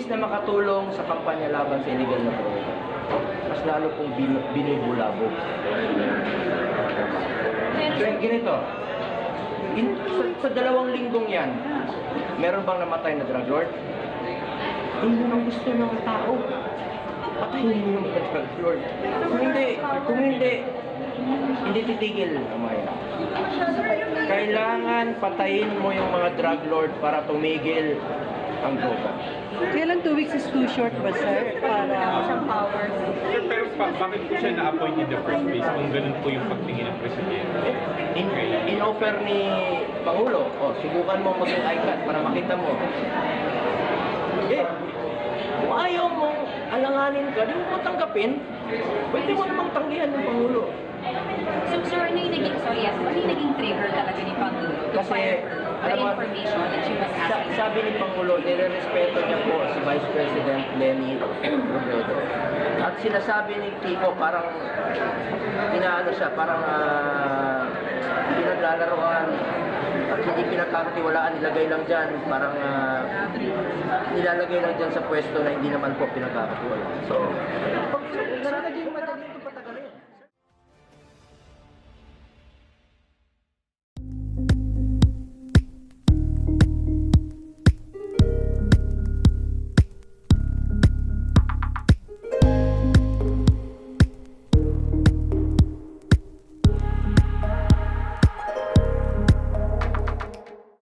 imbis na makatulong sa kampanya laban sa illegal na droga, mas lalo pong binibulabog. So, ganito, sa 2 linggong yan, meron bang namatay na drug lord? Hindi naman gusto ng tao. Patayin mo yung mga drug lord. Kung hindi titigil ang mga yan. Kailangan patayin mo yung mga drug lord para tumigil ang droga. Kaya lang 2 weeks is too short ba, sir? Para Sir, pero bakit po siya na-appoint in the first place kung ganun po yung pagtingin ng presidente? In-offer ni Pangulo, subukan mo maging ICAT para makita mo. Kung ayaw mong alanganin ka, di mo tanggapin, pwede mo namang tanggihan ng Pangulo. So, sir, ano yung naging, ano yung naging trigger talaga ni Pangulo to fire her, the information that she was asking? Sabi ni Pangulo, nire-respeto niya po si Vice President Lenny Robredo. At sinasabi ni Kiko, parang inaano siya, parang pinaglalaroan at hindi pinagkakatiwalaan, nilagay lang dyan, parang nilalagay lang dyan sa pwesto na hindi naman po pinagkakatiwalaan. So, naging madaling